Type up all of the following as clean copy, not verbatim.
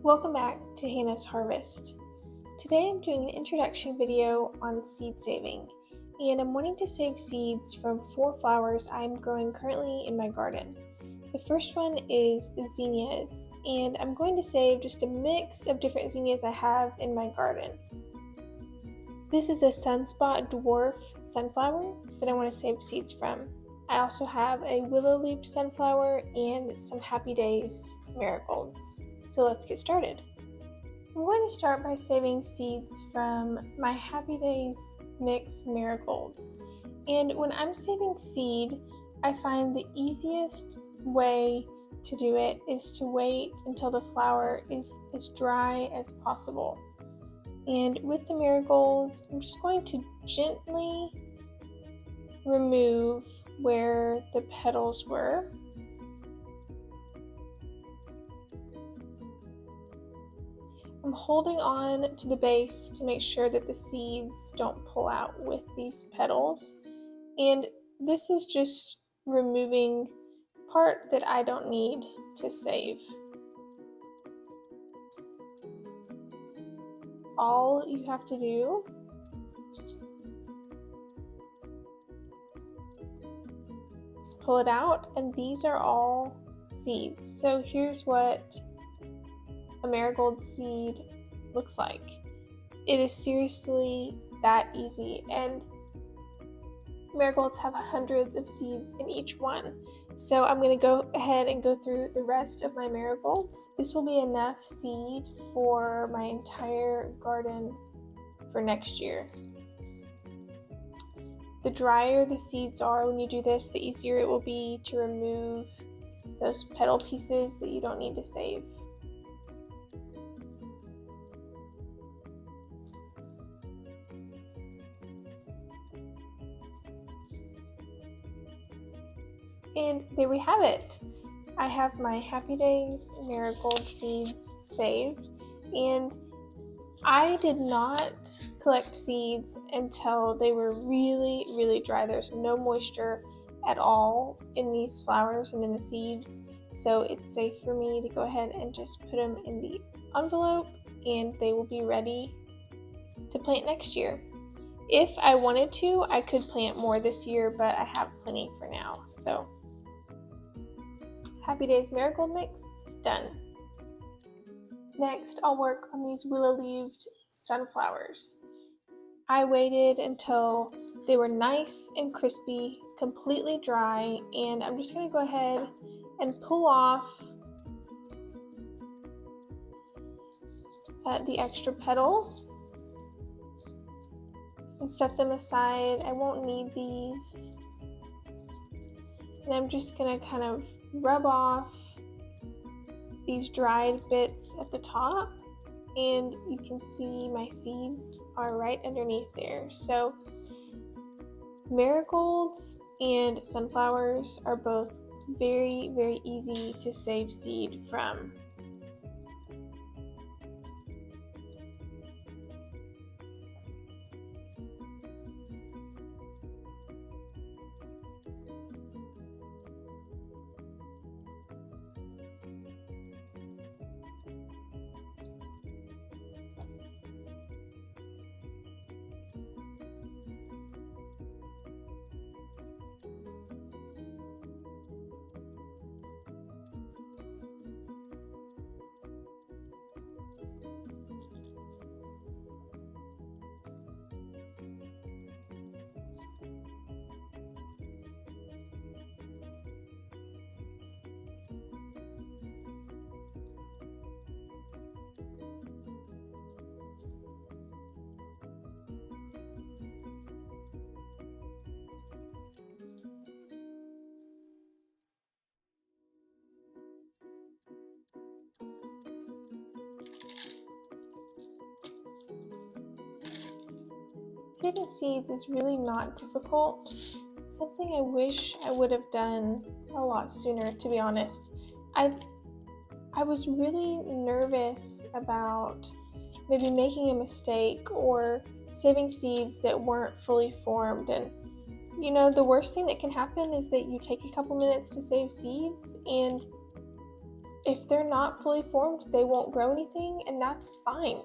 Welcome back to Hannah's Harvest. Today I'm doing an introduction video on seed saving, and I'm wanting to save seeds from 4 flowers I'm growing currently in my garden. The first one is zinnias, and I'm going to save just a mix of different zinnias I have in my garden. This is a sunspot dwarf sunflower that I want to save seeds from. I also have a willow-leaved sunflower and some Happy Days marigolds. So let's get started. I'm going to start by saving seeds from my Happy Days mix marigolds. And when I'm saving seed, I find the easiest way to do it is to wait until the flower is as dry as possible. And with the marigolds, I'm just going to gently remove where the petals were. I'm holding on to the base to make sure that the seeds don't pull out with these petals. And this is just removing part that I don't need to save. All you have to do is pull it out, and these are all seeds. So here's what a marigold seed looks like. It is seriously that easy, and marigolds have hundreds of seeds in each one. So I'm going to go ahead and go through the rest of my marigolds. This will be enough seed for my entire garden for next year. The drier the seeds are when you do this, the easier it will be to remove those petal pieces that you don't need to save. And there we have it. I have my Happy Days marigold seeds saved, and I did not collect seeds until they were really dry. There's no moisture at all in these flowers and in the seeds, so it's safe for me to go ahead and just put them in the envelope, and they will be ready to plant next year. If I wanted to, I could plant more this year, but I have plenty for now. So Happy Days marigold mix is done. Next, I'll work on these willow-leaved sunflowers. I waited until they were nice and crispy, completely dry, and I'm just going to go ahead and pull off the extra petals and set them aside. I won't need these. And I'm just going to kind of rub off these dried bits at the top, and you can see my seeds are right underneath there. So marigolds and sunflowers are both very easy to save seed from. Saving seeds is really not difficult. It's something I wish I would have done a lot sooner, to be honest. I was really nervous about maybe making a mistake or saving seeds that weren't fully formed, and you know, the worst thing that can happen is that you take a couple minutes to save seeds and if they're not fully formed, they won't grow anything, and that's fine.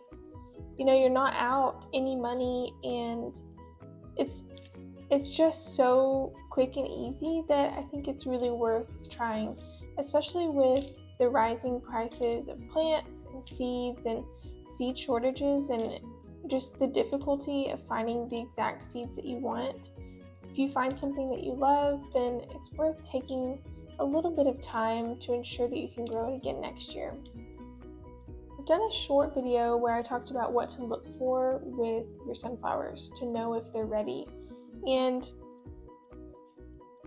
You know, you're not out any money, and it's just so quick and easy that I think it's really worth trying, especially with the rising prices of plants and seeds and seed shortages and just the difficulty of finding the exact seeds that you want. If you find something that you love, then it's worth taking a little bit of time to ensure that you can grow it again next year. I've done a short video where I talked about what to look for with your sunflowers to know if they're ready. And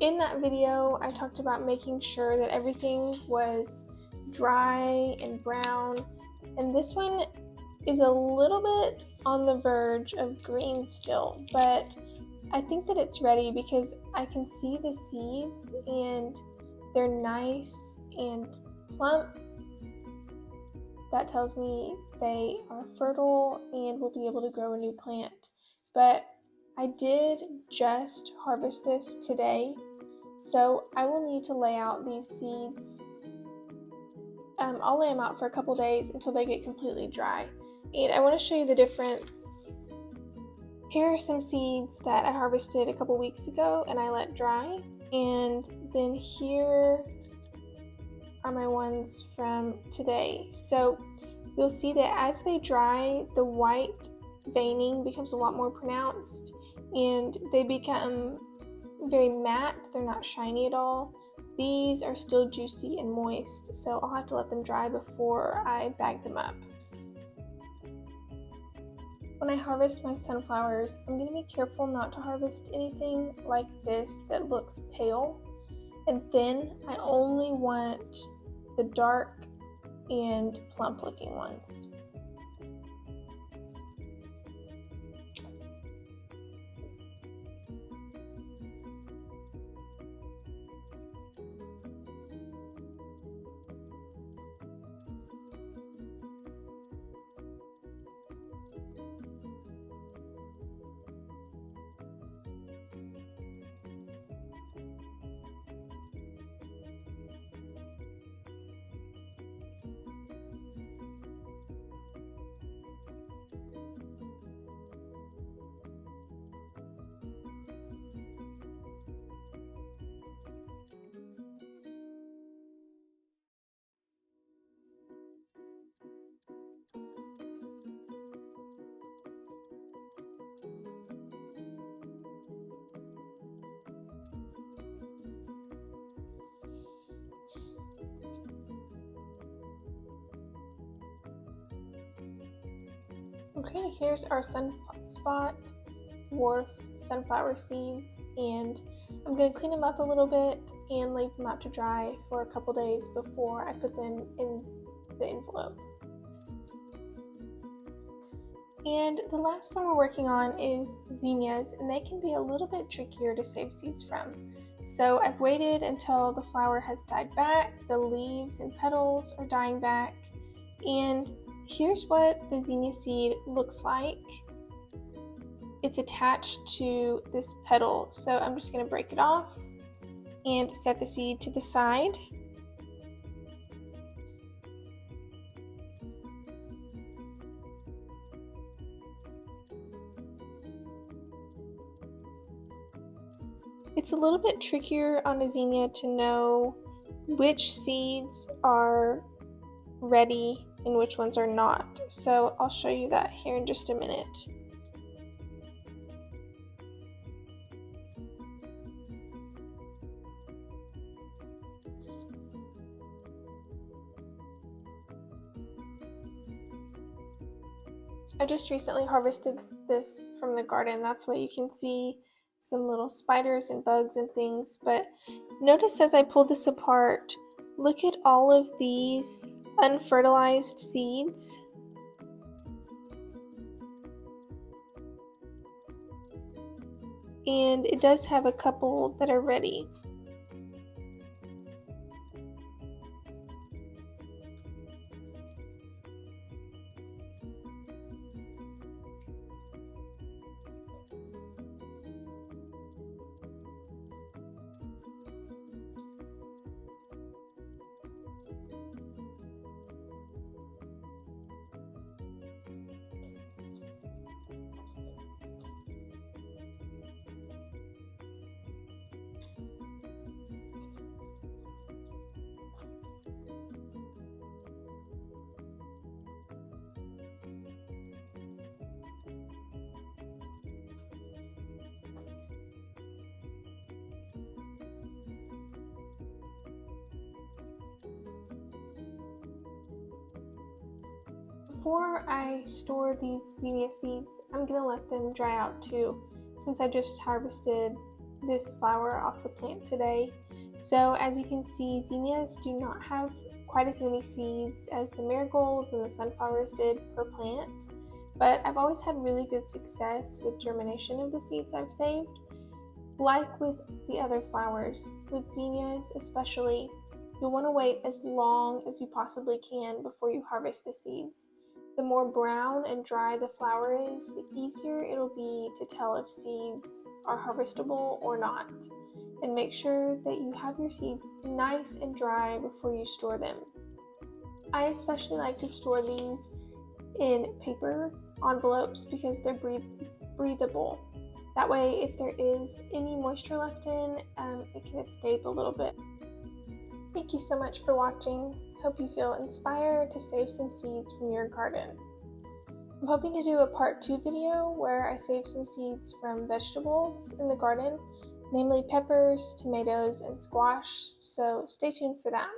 in that video, I talked about making sure that everything was dry and brown. And this one is a little bit on the verge of green still, but I think that it's ready because I can see the seeds and they're nice and plump. That tells me they are fertile and will be able to grow a new plant. But I did just harvest this today, so I will need to lay out these seeds. I'll lay them out for a couple days until they get completely dry. And I want to show you the difference. Here are some seeds that I harvested a couple weeks ago and I let dry. And then here are my ones from today. So you'll see that as they dry, the white veining becomes a lot more pronounced and they become very matte. They're not shiny at all. These are still juicy and moist, so I'll have to let them dry before I bag them up. When I harvest my sunflowers, I'm going to be careful not to harvest anything like this that looks pale and thin. I only want the dark and plump looking ones. Okay, here's our Sunspot Dwarf sunflower seeds, and I'm going to clean them up a little bit and leave them out to dry for a couple days before I put them in the envelope. And the last one we're working on is zinnias, and they can be a little bit trickier to save seeds from. So I've waited until the flower has died back, the leaves and petals are dying back, and here's what the zinnia seed looks like. It's attached to this petal, so I'm just going to break it off and set the seed to the side. It's a little bit trickier on a zinnia to know which seeds are ready and which ones are not. So I'll show you that here in just a minute. I just recently harvested this from the garden. That's why you can see some little spiders and bugs and things. But notice as I pull this apart, look at all of these unfertilized seeds. And it does have a couple that are ready. Before I store these zinnia seeds, I'm going to let them dry out too, since I just harvested this flower off the plant today. So as you can see, zinnias do not have quite as many seeds as the marigolds and the sunflowers did per plant, but I've always had really good success with germination of the seeds I've saved. Like with the other flowers, with zinnias especially, you'll want to wait as long as you possibly can before you harvest the seeds. The more brown and dry the flower is, the easier it'll be to tell if seeds are harvestable or not. And make sure that you have your seeds nice and dry before you store them. I especially like to store these in paper envelopes because they're breathable. That way, if there is any moisture left in, it can escape a little bit. Thank you so much for watching. Hope you feel inspired to save some seeds from your garden. I'm hoping to do a part 2 video where I save some seeds from vegetables in the garden, namely peppers, tomatoes, and squash, so stay tuned for that.